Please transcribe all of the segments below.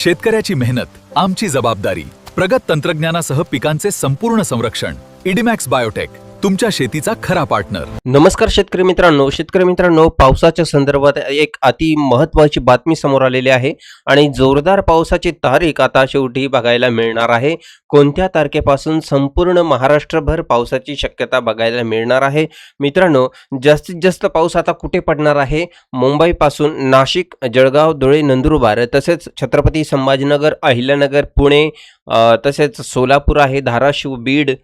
शेतकऱ्याची मेहनत आमची जबाबदारी. प्रगत तंत्रज्ञानासह पिकांचे संपूर्ण संरक्षण. इडीमॅक्स बायोटेक, तुमच्या शेतीचा खरा पार्टनर. नमस्कार शेतकरी मित्रांनो, पावसाच्या संदर्भात एक अति महत्त्वाची बातमी समोर आलेली आहे आणि जोरदार पावसाची तारीख आता शेवटी बघायला मिळणार आहे. कोणत्या तारखेपासून संपूर्ण महाराष्ट्रभर पावसाची शक्यता बघायला मिळणार आहे. मित्रांनो, जास्तीत जास्त पाऊस आता कुठे पडणार आहे? मुंबईपासून नाशिक, जळगाव, धुळे, नंदुरबार, तसेच छत्रपती संभाजीनगर, अहिल्यानगर, पुणे, तसेच सोलापूर आहे, धाराशिव, बीड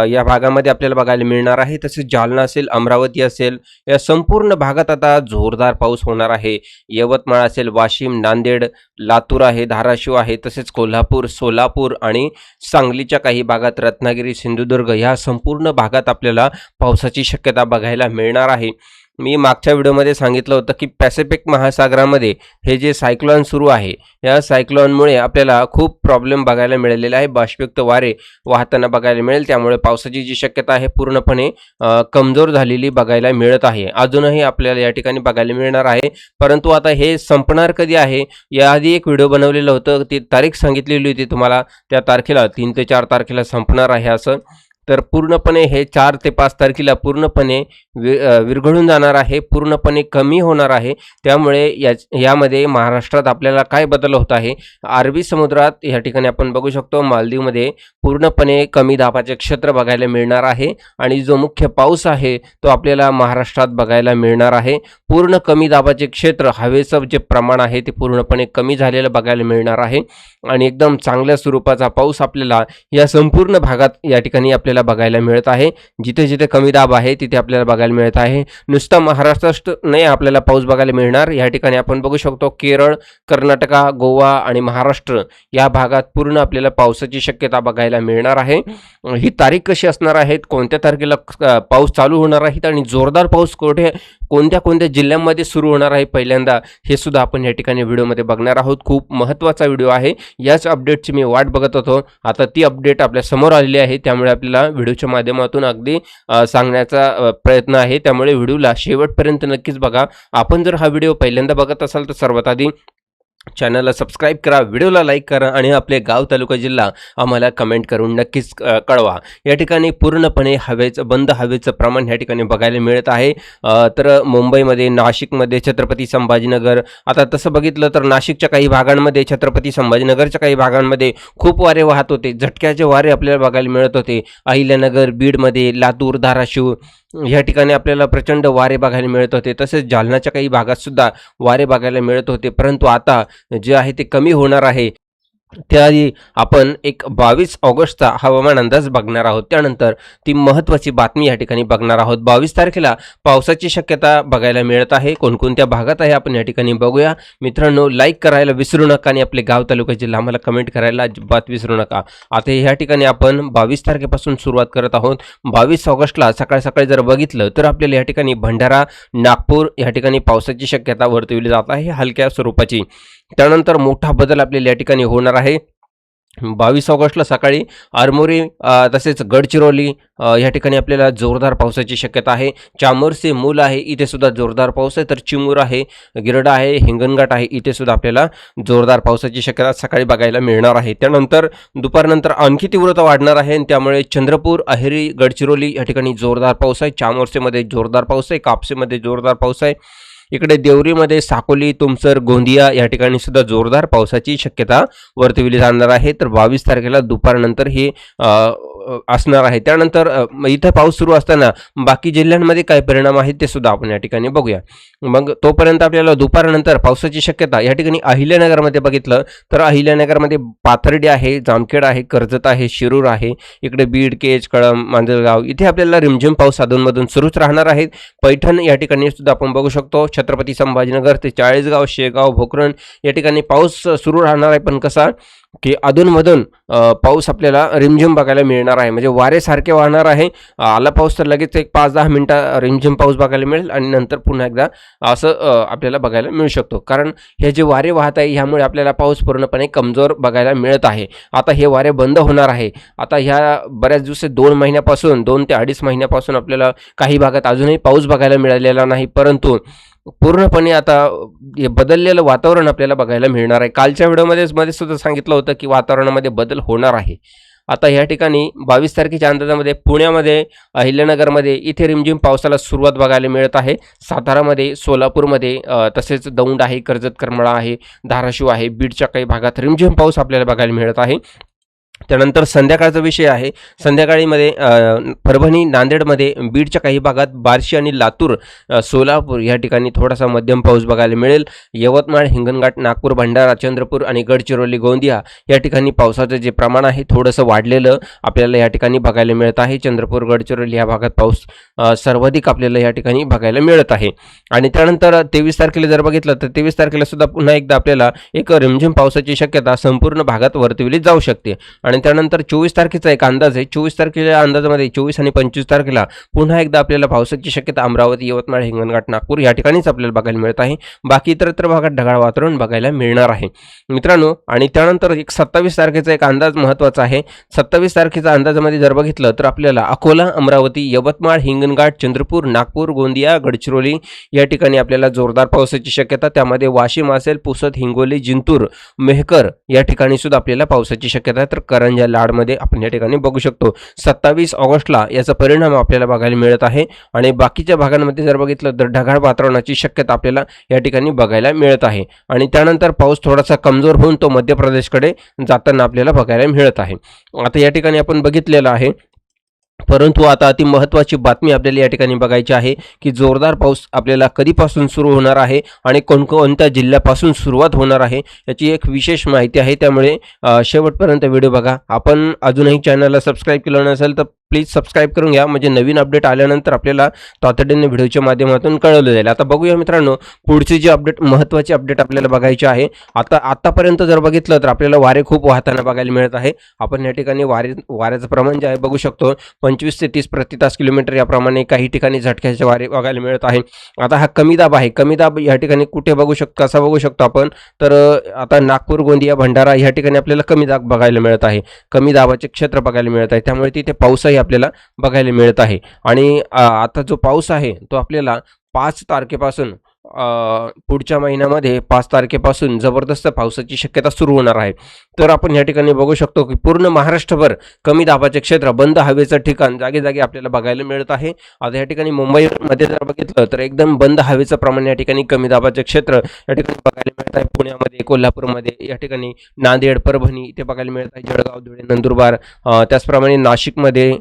या भागामध्ये आपल्याला बघायला मिळणार आहे. तसेच जालना असेल, अमरावती असेल, या संपूर्ण भागात आता जोरदार पाऊस होणार आहे. यवतमाळ असेल, वाशिम, नांदेड, लातूर आहे, धाराशिव आहे, तसेच कोल्हापूर, सोलापूर आणि सांगलीच्या काही भागात, रत्नागिरी, सिंधुदुर्ग या संपूर्ण भागात आपल्याला पावसाची शक्यता बघायला मिळणार आहे. मी मागच्या व्हिडिओमध्ये सांगितलं होतं की पॅसिफिक महासागरामध्ये हे जे सायक्लोन सुरू आहे, या सायक्लोनमुळे आपल्याला खूप प्रॉब्लेम बघायला मिळालेला आहे. बाष्पयुक्त वारे वाहताना बघायला मिळेल, त्यामुळे पावसाची जी शक्यता आहे पूर्णपणे कमजोर झालेली बघायला मिळत आहे. अजूनही आपल्याला या ठिकाणी बघायला मिळणार आहे, परंतु आता हे संपणार कधी आहे याआधी एक व्हिडिओ बनवलेलं होतं, ती तारीख सांगितलेली होती तुम्हाला. त्या तारखेला 3 ते 4 तारखेला संपणार आहे असं. तर पूर्णपणे हे 4 ते 5 तारखेला पूर्णपणे विरघळून जाणार आहे, पूर्णपणे कमी होणार आहे. त्यामुळे यामध्ये महाराष्ट्रात आपल्याला काय बदल होत आहे? अरबी समुद्रात या ठिकाणी आपण बघू शकतो, मालदीवमध्ये पूर्णपणे कमी दाबाचे क्षेत्र बघायला मिळणार आहे आणि जो मुख्य पाऊस आहे तो आपल्याला महाराष्ट्रात बघायला मिळणार आहे. पूर्ण कमी दाबाचे क्षेत्र, हवेचं जे प्रमाण आहे ते पूर्णपणे कमी झालेलं बघायला मिळणार आहे आणि एकदम चांगल्या स्वरूपाचा पाऊस आपल्याला या संपूर्ण भागात या ठिकाणी आपल्याला बघायला मिळत आहे. जिथे जिथे कमी दाब आहे तिथे आपल्याला बघायला मिळत आहे. नुसता महाराष्ट्रात नाही आपल्याला पाऊस बघायला मिळणार, या ठिकाणी आपण बघू शकतो केरळ, कर्नाटका, गोवा आणि महाराष्ट्र या भागात पूर्ण आपल्याला पावसाची शक्यता बघायला मिळणार आहे. ही तारीख कशी असणार आहे, कोणत्या तारखेला पाऊस चालू होणार आहे आणि जोरदार पाऊस कोणत्या जिल्ह्यांमध्ये सुरू होणार आहे पहिल्यांदा, हे सुद्धा आपण या ठिकाणी व्हिडिओमध्ये बघणार आहोत. खूप महत्त्वाचा व्हिडिओ आहे. याच अपडेटची मी वाट बघत होतो. आता ती अपडेट आपल्या समोर आलेली आहे, त्यामुळे आपल्याला व्हिडिओच्या माध्यमातून अगदी सांगण्याचा प्रयत्न आहे. त्यामुळे व्हिडिओला शेवटपर्यंत नक्कीच बघा. आपण जर हा व्हिडिओ पहिल्यांदा बघत असाल तर सर्वात आधी चॅनलला सबस्क्राईब करा, व्हिडिओला लाईक करा आणि आपले गाव, तालुका, जिल्हा आम्हाला कमेंट करून नक्कीच कळवा. या ठिकाणी पूर्णपणे बंद हवेचं प्रमाण या ठिकाणी बघायला मिळत आहे. तर मुंबईमध्ये, नाशिकमध्ये, छत्रपती संभाजीनगर, आता तसं बघितलं तर नाशिकच्या काही भागांमध्ये, छत्रपती संभाजीनगरच्या काही भागांमध्ये खूप वारे वाहत होते, झटक्याचे वारे आपल्याला बघायला मिळत होते. अहिल्यानगर, बीडमध्ये, लातूर, धाराशिव या ठिकाणी आपल्याला प्रचंड वारे बघायला मिळत होते. तसेच जालनाच्या काही भागात सुद्धा वारे बघायला मिळत होते, परंतु आता जे आहे ते कमी होणार आहे. त्याआधी आपण एक 22 ऑगस्टचा हवामान अंदाज बघणार आहोत. त्यानंतर ती महत्त्वाची बातमी या ठिकाणी बघणार आहोत. 22 तारखेला पावसाची शक्यता बघायला मिळत आहे. कोणकोणत्या भागात आहे आपण या ठिकाणी बघूया. मित्रांनो, लाईक करायला विसरू नका आणि आपले गाव, तालुका, जिल्हा आम्हाला कमेंट करायला अजिबात विसरू नका. आता ह्या ठिकाणी आपण 22 तारखेपासून सुरुवात करत आहोत. 22 ऑगस्टला सकाळी सकाळी जर बघितलं तर आपल्याला या ठिकाणी भंडारा, नागपूर या ठिकाणी पावसाची शक्यता वर्तवली जात आहे, हलक्या स्वरूपाची. त्यानंतर मोठा बदल आपल्याला या ठिकाणी होणार आहे. 22 ऑगस्टला सकाळी आरमोरी, तसेच गडचिरोली या ठिकाणी आपल्याला जोरदार पावसाची शक्यता आहे. चामोर्सी, मूल आहे, इथे सुद्धा जोरदार पाऊस आहे. तर चिमूर आहे, गिरडा आहे, हिंगणघाट आहे, इथे सुद्धा आपल्याला जोरदार पावसाची शक्यता सकाळी बघायला मिळणार आहे. त्यानंतर दुपारनंतर आणखी तीव्रता वाढणार आहे आणि त्यामुळे चंद्रपूर, अहेरी, गडचिरोली या ठिकाणी जोरदार पाऊस आहे. चामोर्सीमध्ये जोरदार पाऊस आहे, कापसेमध्ये जोरदार पाऊस आहे. इकडे देवरीमध्ये, साकोली, तुमसर, गोंदिया या ठिकाणी सुद्धा जोरदार पावसाची शक्यता वर्तवली जाणार आहे. तर 22 तारखेला दुपारनंतर हे असणार आहे. त्यानंतर इथं पाऊस सुरू असताना बाकी जिल्ह्यांमध्ये काय परिणाम आहेत ते सुद्धा आपण या ठिकाणी बघूया. मग तोपर्यंत आपल्याला दुपारनंतर पावसाची शक्यता या ठिकाणी अहिल्यानगरमध्ये बघितलं तर अहिल्यानगरमध्ये पाथर्डी आहे, जामखेड आहे, कर्जत आहे, शिरूर आहे, इकडे बीड, केज, कळंब, मांजलगाव इथे आपल्याला रिमझिम पाऊस अधूनमधून सुरूच राहणार आहे. पैठण या ठिकाणी सुद्धा आपण बघू शकतो. छत्रपती संभाजीनगर ते चाळीसगाव, शेगाव, भोकरन या ठिकाणी पाऊस सुरू राहणार आहे, पण कसा की अधूनमधून पाऊस आपल्याला रिमझिम बघायला मिळणार आहे. म्हणजे वारे सारखे वाहणार आहे. आला पाऊस तर लगेच एक 5-10 मिनिटं रिमझिम पाऊस बघायला मिळेल आणि नंतर पुन्हा एकदा असं आपल्याला बघायला मिळू शकतो. कारण हे जे वारे वाहत आहे ह्यामुळे आपल्याला पाऊस पूर्णपणे कमजोर बघायला मिळत आहे. आता हे वारे बंद होणार आहे. आता ह्या बऱ्याच दिवस 2 महिन्यापासून 2 ते 2.5 महिन्यापासून आपल्याला काही भागात अजूनही पाऊस बघायला मिळालेला नाही, परंतु पूर्णपणे आता हे बदललेलं वातावरण आपल्याला बघायला मिळणार आहे. कालच्या व्हिडिओमध्ये सुद्धा सांगितलं होतं की वातावरणामध्ये बदल होणार आहे. आता या ठिकाणी 22 तारखेच्या अंदाजामध्ये पुण्यामध्ये, अहिल्यानगरमध्ये इथे रिमझिम पावसाला सुरुवात बघायला मिळत आहे. सातारामध्ये, सोलापूरमध्ये तसेच दौंड आहे, कर्जत करमाळा आहे, धाराशिव आहे, बीडच्या काही भागात रिमझिम पाऊस आपल्याला बघायला मिळत आहे. त्यानंतर संध्याकाळचा विषय आहे. संध्याकाळीमध्ये परभणी, नांदेडमध्ये, बीडच्या काही भागात, बार्शी आणि लातूर, सोलापूर या ठिकाणी थोडासा मध्यम पाऊस बघायला मिळेल. यवतमाळ, हिंगणघाट, नागपूर, भंडारा, चंद्रपूर आणि गडचिरोली, गोंदिया या ठिकाणी पावसाचं जे प्रमाण आहे थोडंसं वाढलेलं आपल्याला या ठिकाणी बघायला मिळत आहे. चंद्रपूर, गडचिरोली या भागात पाऊस सर्वाधिक आपल्याला या ठिकाणी बघायला मिळत आहे. आणि त्यानंतर 23 तारखेला जर बघितलं तर 23 तारखेला सुद्धा पुन्हा एकदा आपल्याला एक रिमझिम पावसाची शक्यता संपूर्ण भागात वर्तविली जाऊ शकते. आणि त्यानंतर 24 तारखेचा एक अंदाज आहे. 24 तारखेच्या अंदाजामध्ये 24 आणि 25 तारखेला पुन्हा एकदा आपल्याला पावसाची शक्यता अमरावती, यवतमाळ, हिंगणघाट, नागपूर या ठिकाणीच आपल्याला बघायला मिळत आहे. बाकी इतरत्र भागात ढगाळ वातावरण बघायला मिळणार आहे मित्रांनो. आणि त्यानंतर एक 27 तारखेचा एक अंदाज महत्त्वाचा आहे. 27 तारखेचा अंदाजामध्ये जर बघितलं तर आपल्याला अकोला, अमरावती, यवतमाळ, हिंगणघाट, चंद्रपूर, नागपूर, गोंदिया, गडचिरोली या ठिकाणी आपल्याला जोरदार पावसाची शक्यता, त्यामध्ये वाशिम असेल, पुसद, हिंगोली, जिंतूर, मेहकर या ठिकाणी सुद्धा आपल्याला पावसाची शक्यता आहे. तर करंजा, लाडमध्ये आपण या ठिकाणी बघू शकतो 27 ऑगस्टला याचा परिणाम आपल्याला बघायला मिळत आहे. आणि बाकीच्या भागांमध्ये जर बघितलं तर ढगाळ वातावरणाची शक्यता आपल्याला या ठिकाणी बघायला मिळत आहे. आणि त्यानंतर पाऊस थोडासा कमजोर होऊन तो मध्य प्रदेशकडे जाताना आपल्याला बघायला मिळत आहे. आता या ठिकाणी आपण बघितलेलं आहे. परंतु आता अति महत्त्वाची बातमी आपल्याला या ठिकाणी बघायची आहे की जोरदार पाऊस आपल्याला कधीपासून सुरू होणार आहे आणि कोणकोणत्या जिल्ह्यापासून सुरुवात होणार आहे याची एक विशेष माहिती आहे. त्यामुळे शेवटपर्यंत व्हिडिओ बघा. आपण अजूनही चॅनलला सबस्क्राईब केलं नसेल तर प्लीज सबस्क्राईब करून घ्या, म्हणजे नवीन अपडेट आल्यानंतर आपल्याला तातडीने व्हिडिओच्या माध्यमातून कळवलं जाईल. आता बघूया मित्रांनो पुढची जी अपडेट, महत्त्वाची अपडेट आपल्याला बघायची आहे. आतापर्यंत जर बघितलं तर आपल्याला वारे खूप वाहताना बघायला मिळत आहे. आपण या ठिकाणी वाऱ्याचं प्रमाण जे आहे बघू शकतो 25 ते 30 प्रति तास किलोमीटर याप्रमाणे काही ठिकाणी झटक्याचे वारे बघायला मिळत आहे. आता हा कमी दाब आहे. कमी दाब या ठिकाणी कुठे बघू शकतो, कसा बघू शकतो आपण, तर आता नागपूर, गोंदिया, भंडारा या ठिकाणी आपल्याला कमी दाब बघायला मिळत आहे. कमी दाबाचे क्षेत्र बघायला मिळत आहे. त्यामुळे तिथे पाऊसही आपल्याला बघायला मिळत आहे. आणि आता जो पाऊस आहे तो आपल्याला 5 तारखेपासून पुढच्या महिन्यामध्ये 5 तारखेपासून जबरदस्त पावसाची शक्यता सुरू होणार आहे. तर आपण या ठिकाणी बघू शकतो की पूर्ण महाराष्ट्रभर कमी दाबाचे क्षेत्र, बंद हवेचं ठिकाण जागी जागी आपल्याला बघायला मिळत आहे. आता या ठिकाणी मुंबईमध्ये जर बघितलं तर एकदम बंद हवेचं प्रमाण या ठिकाणी कमी दाबाचे क्षेत्र या ठिकाणी बघायला मिळत आहे. पुण्यामध्ये, कोल्हापूरमध्ये या ठिकाणी, नांदेड, परभणी इथे बघायला मिळत आहे. जळगाव, धुळे, नंदुरबार, त्याचप्रमाणे नाशिकमध्ये,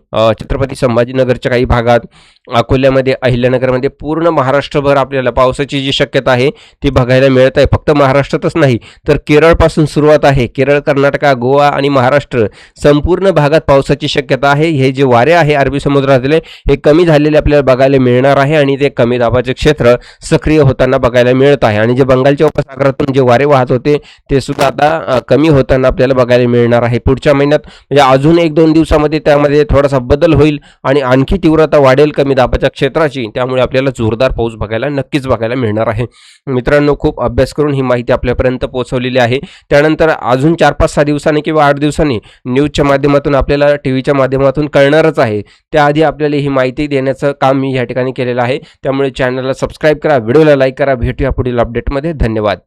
छत्रपती संभाजीनगरच्या काही भागात, अकोल्यामध्ये, अहिल्यानगरमध्ये पूर्ण महाराष्ट्रभर आपल्याला पावसाची जी शक्यता आहे ती बघायला मिळत आहे. फक्त महाराष्ट्रातच नाही तर केरळपासून सुरुवात आहे. केरळ, कर्नाटक, गोवा आणि महाराष्ट्र संपूर्ण भागात पावसाची शक्यता आहे. हे जे वारे आहे अरबी समुद्रातले हे कमी झालेले आपल्याला बघायला मिळणार आहे आणि ते कमी दाबाचे क्षेत्र सक्रिय होताना बघायला मिळत आहे. आणि जे बंगालच्या उपसागरातून जे वारे वाहत होते ते सुद्धा आता कमी होताना आपल्याला बघायला मिळणार आहे. पुढच्या महिन्यात म्हणजे अजून 1-2 दिवसामध्ये त्यामध्ये थोडासा बदल होईल आणि आणखी तीव्रता वाढेल कमी दाबाच्या क्षेत्राची. त्यामुळे आपल्याला जोरदार पाऊस नक्कीच बघायला मिळणार आहे. मित्रांनो, खूप अभ्यास करून ही माहिती आपल्यापर्यंत पोहोचवलेली आहे. त्यानंतर अजून 4-5-6 दिवसांनी किंवा 8 दिवसांनी न्यूजच्या माध्यमातून आपल्याला टीव्हीच्या माध्यमातून कळणारच आहे. त्याआधी आपल्याला ही माहिती देण्याचं काम मी या ठिकाणी केलेलं आहे. त्यामुळे चॅनलला सबस्क्राईब करा, व्हिडिओला लाईक करा. भेटूया पुढील अपडेटमध्ये. धन्यवाद.